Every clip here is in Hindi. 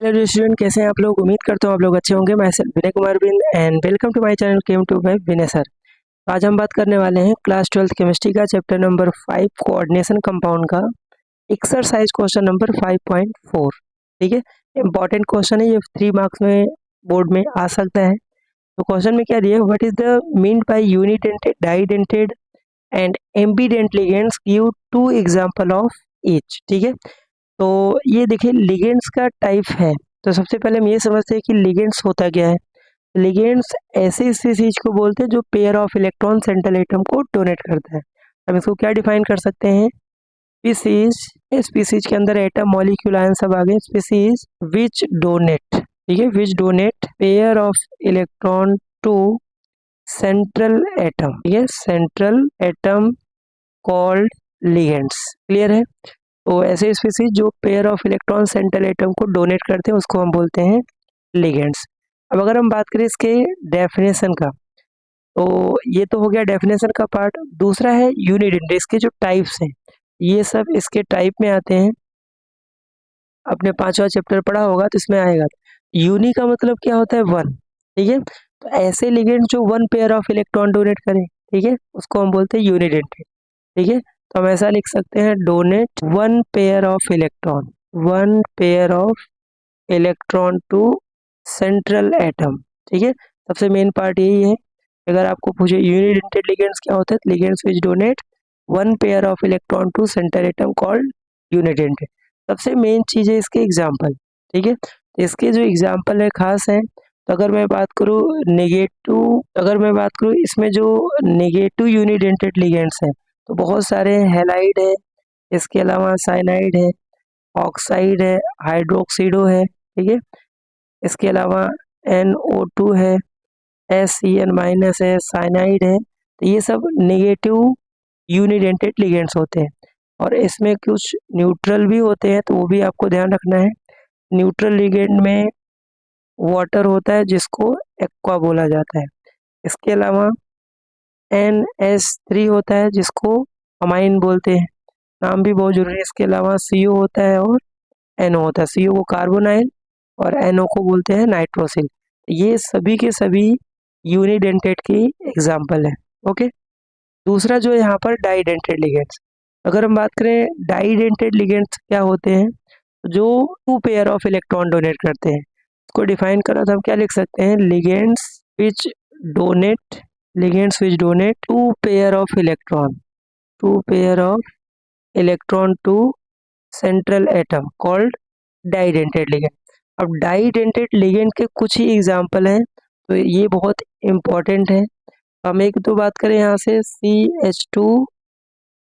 हेलो स्टूडेंट, कैसे हैं आप लोग। उम्मीद करता हूँ आप लोग अच्छे होंगे। मैं sir Vinay Kumar Bind and welcome to my channel chem to by Vinay sir. आज हम बात करने वाले हैं क्लास 12th केमिस्ट्री का चैप्टर नंबर 5 कोऑर्डिनेशन कंपाउंड का एक्सरसाइज क्वेश्चन नंबर 5.4। ठीक है, इंपॉर्टेंट क्वेश्चन है ये, 3 मार्क्स में बोर्ड में आ सकता है। तो क्वेश्चन में क्या दिया है, what is the mean by unidentate, didentate and ambidentate ligands, give 2 example of each. ठीक है, तो ये देखिए लिगेंड्स का टाइप है। तो सबसे पहले हम ये समझते हैं कि लिगेंड्स होता क्या है। लिगेंड्स ऐसे स्पीसीज को बोलते हैं जो pair of electron central atom को डोनेट करता है। हम इसको क्या डिफाइन कर सकते हैं, स्पीसीज, स्पीसीज के अंदर एटम मॉलिक्यूल आयन सब आ गए। स्पीसीज विच डोनेट, ठीक है, which donate pair of electron to central atom, ठीक है, central atom called ligands. Clear है। तो ऐसे स्पीसीज जो pair of electron central atom को डोनेट करते हैं उसको हम बोलते हैं लिगेंड्स। अब अगर हम बात करें इसके डेफिनेशन का, तो ये तो हो गया डेफिनेशन का पार्ट। दूसरा है यूनिडेंट, इसके जो टाइप्स हैं ये सब इसके टाइप में आते हैं। आपने 5वां चैप्टर पढ़ा होगा तो इसमें आएगा। यूनि का मतलब क्या होता है, वन। ठीक है, तो ऐसे लिगेंड जो one pair of electron donate करें, ठीक है, उसको हम बोलते हैं यूनिडेंट। ठीक है, तो हम ऐसा लिख सकते हैं, donate one pair of electron, one pair of electron to central atom. ठीक है, सबसे मेन पार्ट यही है। अगर आपको पूछे यूनिडेंटेड लिगेंड्स क्या होते हैं, ligands which donate one pair of electron to central atom called unidentate. सबसे मेन चीज है इसके एग्जाम्पल। ठीक है, तो इसके जो एग्जाम्पल है खास है। तो अगर मैं बात करूँ नेगेटिव, अगर मैं बात करूँ इसमें जो नेगेटिव यूनिडेंटेड लिगेंड्स हैं तो बहुत सारे हैं। हैलाइड है, इसके अलावा साइनाइड है, ऑक्साइड है, हाइड्रोक्सीडो है। ठीक है, इसके अलावा NO2 है, SCN माइनस है, साइनाइड है। तो ये सब नेगेटिव यूनिडेंटेड लिगेंड्स होते हैं। और इसमें कुछ न्यूट्रल भी होते हैं, तो वो भी आपको ध्यान रखना है। न्यूट्रल लिगेंड में वाटर होता है जिसको एक्वा बोला जाता है। इसके अलावा NH3 होता है जिसको अमाइन बोलते हैं, नाम भी बहुत जरूरी है। इसके अलावा CO होता है और NO होता है। CO को कार्बोनाइल और NO को बोलते हैं नाइट्रोसिल। ये सभी के सभी यूनिडेंटेड की एग्जाम्पल है। ओके, दूसरा जो है यहाँ पर डाइडेंटेड लिगेंड्स। अगर हम बात करें डाइडेंटेड लिगेंड्स क्या होते हैं, जो two pair of electron donate करते हैं, इसको डिफाइन करा तो हम क्या लिख सकते हैं, ligands which donate, ligands which donate two pair of electron, two pair of electron to central atom called didentate ligand. अब डाइडेंटेड लिगेंड के कुछ ही एग्जाम्पल हैं, तो ये बहुत इम्पोर्टेंट है। हम एक तो बात करें यहाँ से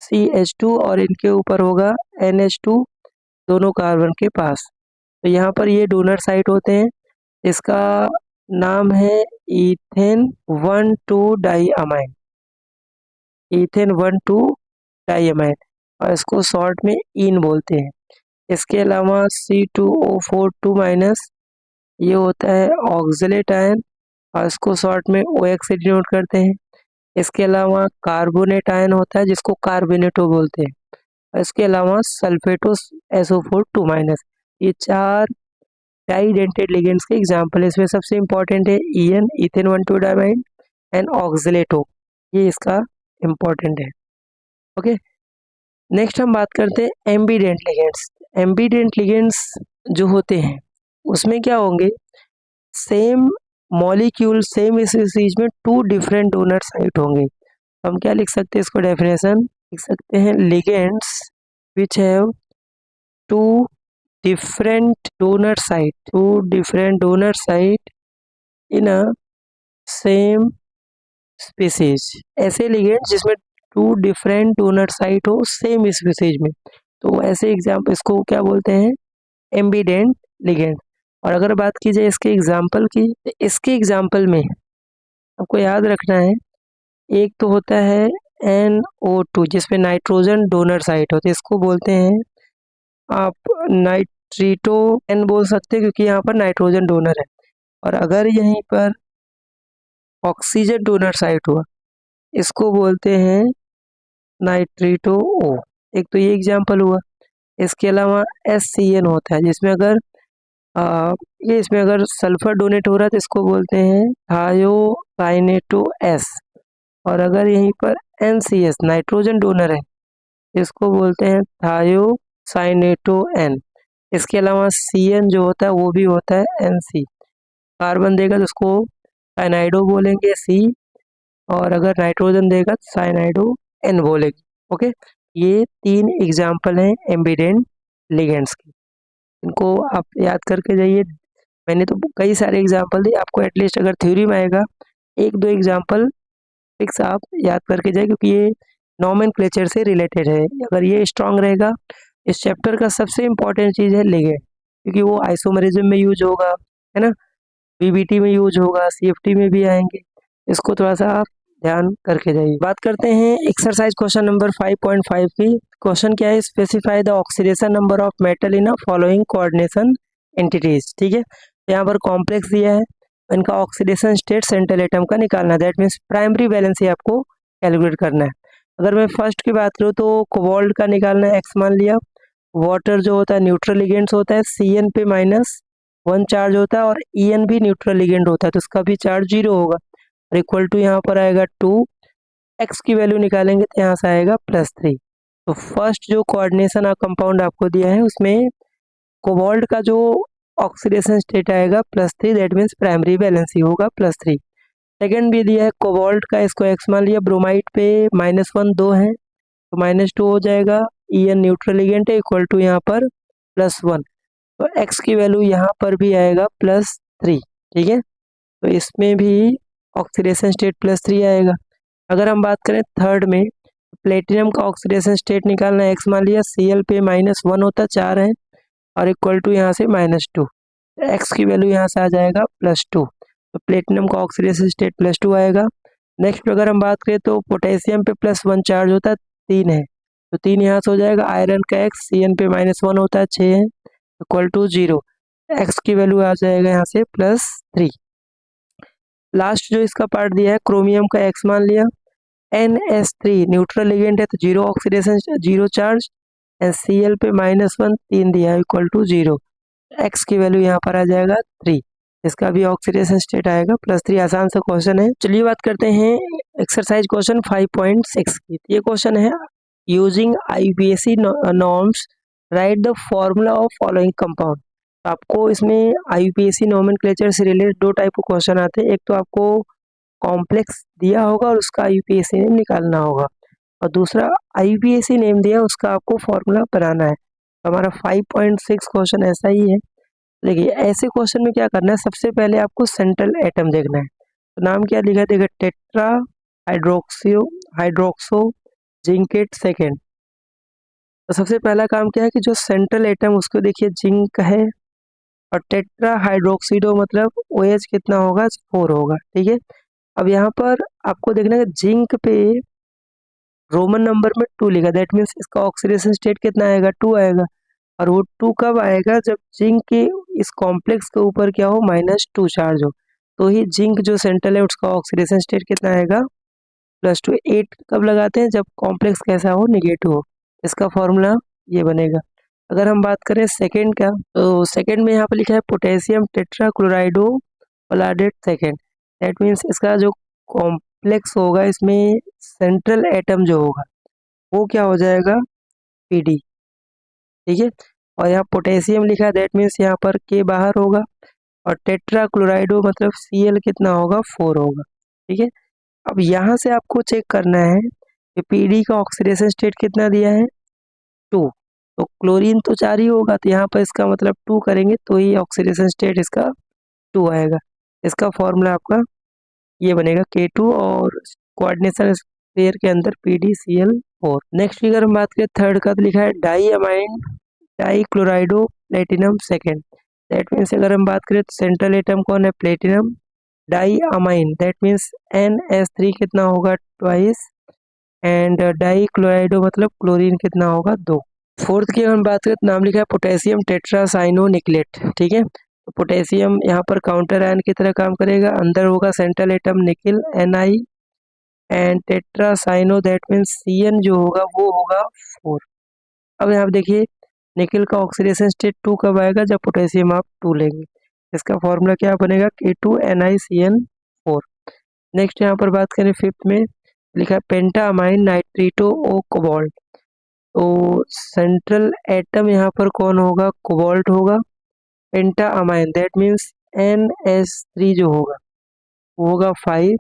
CH2 और इनके ऊपर होगा NH2, दोनों कार्बन के पास। तो यहाँ पर ये डोनर साइट होते हैं। इसका नाम है इथेन 1,2 डाईअमाइन, इथेन 1,2 डाईअमाइन, और इसको शॉर्ट में इन बोलते हैं। इसके अलावा C2O4 2 माइनस, ये होता है ऑक्सलेट आयन, और इसको शॉर्ट में OX से डिनोट करते हैं। इसके अलावा कार्बोनेट आयन होता है जिसको कार्बोनेटो बोलते हैं। और इसके अलावा सल्फेटो SO4 2 माइनस। ये 4 डाइडेंटेड लिगेंड्स के एग्जाम्पल है। इसमें सबसे इंपॉर्टेंट है EN, इथेन 1,2 डाइमाइन, एंड ऑक्सलेटो, ये इसका इम्पोर्टेंट है। ओके, नेक्स्ट हम बात करते हैं एम्बीडेंट लिगेंड्स। एम्बीडेंट लिगेंड्स जो होते हैं उसमें क्या होंगे, सेम मॉलिक्यूल सेम स्पीसीज में टू डिफरेंट डोनर साइट होंगे। हम क्या लिख सकते हैं, इसको डेफिनेशन लिख सकते हैं, ligands which have two different donor site, two different donor site in a same species. ऐसे लिगेंड्स जिसमें टू डिफरेंट डोनर साइट हो सेम स्पीसीज में, तो ऐसे एग्जाम्पल इसको क्या बोलते हैं, एम्बीडेंट लिगेंड। और अगर बात की जाए इसके एग्जाम्पल की, तो इसके एग्जाम्पल में आपको याद रखना है, एक तो होता है NO2 जिसमें नाइट्रोजन डोनर साइट होती है, इसको बोलते हैं आप नाइट्रीटो N बोल सकते हैं क्योंकि यहाँ पर नाइट्रोजन डोनर है। और अगर यहीं पर ऑक्सीजन डोनर साइट हुआ, इसको बोलते हैं नाइट्रीटो O। एक तो ये एग्जाम्पल हुआ। इसके अलावा SCN होता है जिसमें अगर ये इसमें अगर सल्फर डोनेट हो रहा है तो इसको बोलते हैं थायोसाइनेटो एस, और अगर यहीं पर NCS नाइट्रोजन डोनर है इसको बोलते हैं थायोसाइनेटो एन। इसके अलावा CN जो होता है वो भी होता है NC। कार्बन देगा तो उसको साइनाइडो बोलेंगे C, और अगर नाइट्रोजन देगा तो साइनाइडो N बोलेंगे। ओके, ये 3 एग्जाम्पल हैं एम्बिडेंट लिगेंड्स की, इनको आप याद करके जाइए। मैंने तो कई सारे एग्जाम्पल दिए, आपको एटलीस्ट अगर थ्योरी में आएगा 1-2 एग्जाम्पल फिक्स आप याद करके जाए, क्योंकि ये नॉमेनक्लेचर से रिलेटेड है। अगर ये स्ट्रांग रहेगा, इस चैप्टर का सबसे इम्पॉर्टेंट चीज़ है लिगेंड, क्योंकि वो आइसोमरिज्म में यूज होगा, है ना, BBT में यूज होगा, CFT में भी आएंगे। इसको थोड़ा सा आप ध्यान करके जाइए। बात करते हैं एक्सरसाइज क्वेश्चन नंबर 5.5 की। क्वेश्चन क्या है, specify the oxidation number of metal in a following coordination entities. ठीक है, यहाँ पर कॉम्प्लेक्स दिया है, इनका ऑक्सीडेशन स्टेट सेंट्रल एटम का निकालना है, दैट मीन्स प्राइमरी वैलेंसी आपको कैलकुलेट करना है। अगर मैं फर्स्ट की बात करूँ तो कोबाल्ट का निकालना है, X मान लिया। वाटर जो होता है न्यूट्रल लिगेंड्स होता है, CN पे -1 चार्ज होता है, और EN भी न्यूट्रल लिगेंड होता है, तो उसका भी चार्ज 0 होगा, और इक्वल टू यहाँ पर आएगा 2। X की वैल्यू निकालेंगे तो यहाँ से आएगा +3। तो फर्स्ट जो कोऑर्डिनेशन कंपाउंड आपको दिया है उसमें कोबाल्ट का जो ऑक्सीडेशन स्टेट आएगा +3, दैट मीन्स प्राइमरी वैलेंसी होगा +3। सेकेंड भी दिया है कोबाल्ट का, इसको X मान लिया। ब्रोमाइड पे -1 2 है, तो -2 हो जाएगा। EN न्यूट्रल लिगेंड है, इक्वल टू यहाँ पर +1, तो X की वैल्यू यहाँ पर भी आएगा +3। ठीक है, तो इसमें भी ऑक्सीडेशन स्टेट +3 आएगा। अगर हम बात करें थर्ड में, प्लेटिनम का ऑक्सीडेशन स्टेट निकालना है, X मान लिया। Cl पे -1 होता है, 4 है, और इक्वल टू यहाँ से -2, X की वैल्यू यहाँ से आ जाएगा +2, तो प्लेटिनम का ऑक्सीडेशन स्टेट +2 आएगा। नेक्स्ट अगर हम बात करें तो पोटेशियम पे +1 चार्ज होता है, 3 है, तो 3 यहाँ से हो जाएगा। आयरन का X CN पे -1 होता है, 6 है, इक्वल टू 0, X की वैल्यू आ जाएगा यहाँ से +3। लास्ट जो इसका पार्ट दिया है, क्रोमियम का X मान लिया। NS3 न्यूट्रल लिगेंड है, तो 0 ऑक्सीडेशन 0 चार्ज, एंड Cl पे -1 3 दिया है, इक्वल टू 0, X की वैल्यू यहाँ पर आ जाएगा 3, इसका भी ऑक्सीडेशन स्टेट आएगा +3। आसान सा क्वेश्चन है। चलिए बात करते हैं एक्सरसाइज क्वेश्चन 5.6 की। ये क्वेश्चन है, using IUPAC norms right the formula of following compound. आपको इसमें IUPAC नॉमेनक्लेचर से रिलेटेड 2 टाइप के क्वेश्चन आते हैं। एक तो आपको कॉम्प्लेक्स दिया होगा और उसका IUPAC नेम निकालना होगा, और दूसरा IUPAC नेम दिया उसका आपको फॉर्मूला बनाना है। तो हमारा 5.6 क्वेश्चन ऐसा ही है। देखिए ऐसे क्वेश्चन में क्या करना है, सबसे पहले आपको सेंट्रल एटम देखना है। तो नाम क्या लिखा है, देखिए टेट्रा हाइड्रोक्सो जिंकेट सेकेंड। तो सबसे पहला काम क्या है कि जो सेंट्रल एटम उसको देखिए जिंक है, और टेट्रा हाइड्रोक्सीडो मतलब OH कितना होगा, 4 होगा। ठीक है, अब यहाँ पर आपको देखना है जिंक पे रोमन नंबर में 2 लिखा, दैट मीन्स इसका ऑक्सीडेशन स्टेट कितना आएगा, 2 आएगा। और वो 2 कब आएगा, जब जिंक के इस कॉम्प्लेक्स के ऊपर क्या हो, -2 चार्ज हो, तो ही जिंक जो सेंट्रल है उसका ऑक्सीडेशन स्टेट कितना आएगा, +2। 8 कब लगाते हैं, जब कॉम्प्लेक्स कैसा हो, निगेटिव हो, इसका फॉर्मूला ये बनेगा। अगर हम बात करें सेकेंड का, तो सेकेंड में यहाँ पर लिखा है potassium tetra chlorido palladate second, that means इसका जो कॉम्प्लेक्स होगा इसमें सेंट्रल एटम जो होगा वो क्या हो जाएगा, PD। ठीक है, और यहाँ पोटेशियम लिखा है, दैट मीन्स यहाँ पर K बाहर होगा, और टेट्रा क्लोराइडो मतलब Cl कितना होगा, 4 होगा। ठीक है, अब यहाँ से आपको चेक करना है कि PD का ऑक्सीडेशन स्टेट कितना दिया है, 2, तो क्लोरीन तो 4 ही होगा, तो यहाँ पर इसका मतलब 2 करेंगे तो ही ऑक्सीडेशन स्टेट इसका 2 आएगा। इसका फॉर्मूला आपका ये बनेगा K2, और कोऑर्डिनेशन पेयर के अंदर PdCl4। नेक्स्ट फिगर हम बात करें थर्ड का, तो लिखा है di amine di chlorido platinum second, that means अगर हम बात करें तो सेंट्रल एटम कौन है, platinum. Di amine that means NS3 कितना होगा, ट्वाइस, एंड डाई क्लोराइडो मतलब क्लोरीन कितना होगा, 2। फोर्थ की हम बात करें तो नाम लिखा है पोटेशियम टेट्रासाइनो निकलेट। ठीक है, तो पोटेशियम यहाँ पर काउंटर आयन की तरह काम करेगा, अंदर होगा central atom nickel Ni, and tetracyano that means CN जो होगा वो होगा 4। अब यहाँ देखिए निकल का ऑक्सीडेशन स्टेट 2 कब आएगा, जब पोटेशियम आप 2 लेंगे। इसका फॉर्मूला क्या बनेगा, K2NiCN4। नेक्स्ट यहाँ पर बात करें फिफ्थ में, लिखा है पेंटामाइन नाइट्रीटो ओ कोबाल्ट। तो सेंट्रल एटम यहाँ पर कौन होगा, कोबाल्ट होगा। पेंटामाइन दैट मीन्स NS3 जो होगा वो होगा 5,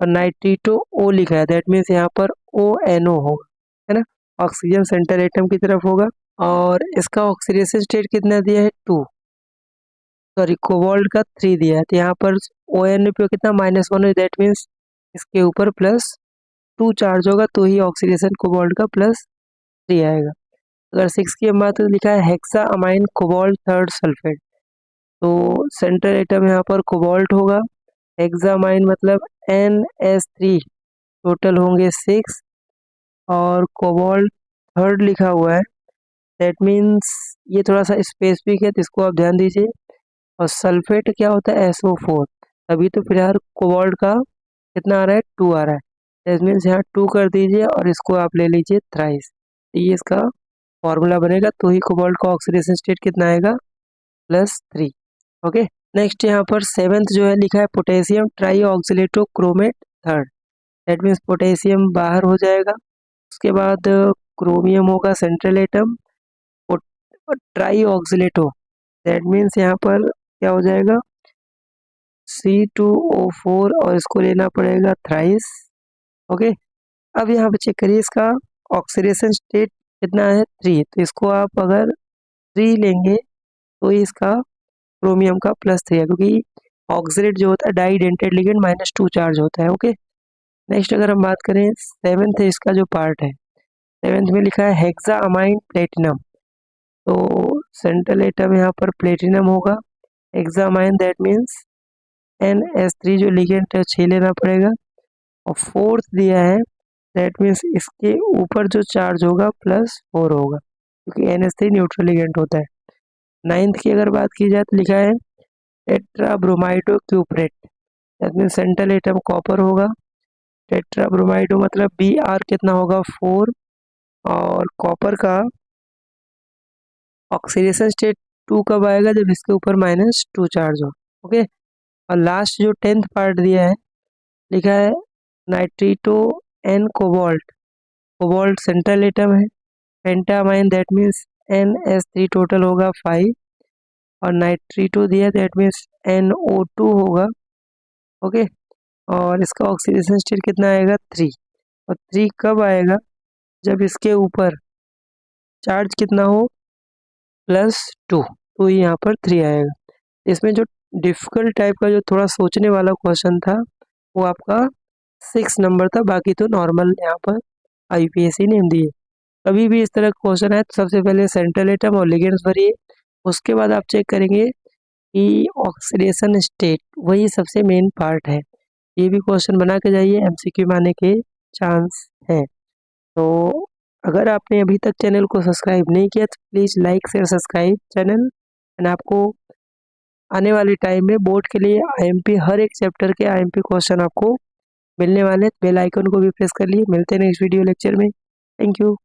और नाइट्रीटो O लिखा है दैट मीन्स यहाँ पर ONO होगा, है ना। ऑक्सीजन सेंट्रल एटम की तरफ होगा, और इसका ऑक्सीडेशन स्टेट कितना दिया है, 2, सॉरी कोबाल्ट का 3 दिया है। तो यहाँ पर ONO पे कितना -1 है, दैट मीन्स इसके ऊपर +2 चार्ज होगा, तो ही ऑक्सीडेशन कोबाल्ट का +3 आएगा। अगर 6 की हम बात करें, लिखा है hexa amine cobalt third sulphate. तो सेंट्रल एटम यहाँ पर कोबाल्ट होगा, हेक्सामाइन मतलब NS3, टोटल होंगे 6, और कोबाल्ट थर्ड लिखा हुआ है दैट मीन्स ये थोड़ा सा स्पेसिफिक है, तो इसको आप ध्यान दीजिए। और सल्फेट क्या होता है, SO4। अभी तो फिलहाल कोबाल्ट का कितना आ रहा है, 2 आ रहा है, दैट मीन्स यहाँ 2 कर दीजिए, और इसको आप ले लीजिए थ्राइस। ये इसका फॉर्मूला बनेगा, तो ही कोबाल्ट का ऑक्सीडेशन स्टेट कितना आएगा, +3। ओके, नेक्स्ट यहाँ पर सेवेंथ जो है, लिखा है potassium tri oxalato chromate third. That means potassium बाहर हो जाएगा, उसके बाद क्रोमियम होगा central atom, tri oxalato that means यहाँ पर क्या हो जाएगा, C2O4, और इसको लेना पड़ेगा थ्राइस। ओके, अब यहाँ पे चेक करिए इसका ऑक्सीडेशन स्टेट कितना है, 3, तो इसको आप अगर 3 लेंगे तो ही इसका क्रोमियम का +3 है, क्योंकि ऑक्सीडेट जो होता है डाइडेंटेड लिगेंड -2 चार्ज होता है। ओके, नेक्स्ट अगर हम बात करें सेवेंथ इसका जो पार्ट है, सेवेंथ में लिखा है हेक्सा अमाइन प्लेटिनम। तो सेंट्रल एटम यहाँ पर प्लेटिनम होगा, hexa amine that means NS3 जो लिगेंड है 6 लेना पड़ेगा, और फोर्थ दिया है दैट मीन्स इसके ऊपर जो चार्ज होगा +4 होगा, क्योंकि NS3 न्यूट्रल लिगेंड होता है। नाइन्थ की अगर बात की जाए तो लिखा है tetrabromido cuprate, that means central atom copper होगा, टेट्राब्रोमाइडो मतलब Br कितना होगा, 4, और कॉपर का ऑक्सीडेशन स्टेट 2 कब आएगा, जब इसके ऊपर -2 चार्ज हो। ओके, और लास्ट जो 10th पार्ट दिया है, लिखा है nitrito N cobalt. Cobalt central atom है, pentaamine that means NS3 total होगा 5, और नाइट्रीटो दिया दैट मीन्स NO2 होगा। ओके, और इसका ऑक्सीडेशन स्टेट कितना आएगा, 3, और 3 कब आएगा, जब इसके ऊपर चार्ज कितना हो, +2, तो यहाँ पर 3 आएगा। इसमें जो डिफिकल्ट टाइप का जो थोड़ा सोचने वाला क्वेश्चन था वो आपका 6 नंबर था, बाकी तो नॉर्मल यहाँ पर IPSC ने दिए। कभी भी इस तरह का क्वेश्चन है तो सबसे पहले सेंट्रल एटम और लिगेंड्स भरिए, उसके बाद आप चेक करेंगे कि ऑक्सीडेशन स्टेट, वही सबसे मेन पार्ट है। ये भी क्वेश्चन बना के जाइए, MCQ में आने के चांस है। तो अगर आपने अभी तक चैनल को सब्सक्राइब नहीं किया तो please like share subscribe channel, and आपको आने वाले टाइम में बोर्ड के लिए IMP हर एक चैप्टर के IMP क्वेश्चन आपको मिलने वाले। बेल आइकन को भी प्रेस कर लिए। मिलते हैं नेक्स्ट वीडियो लेक्चर में। Thank you.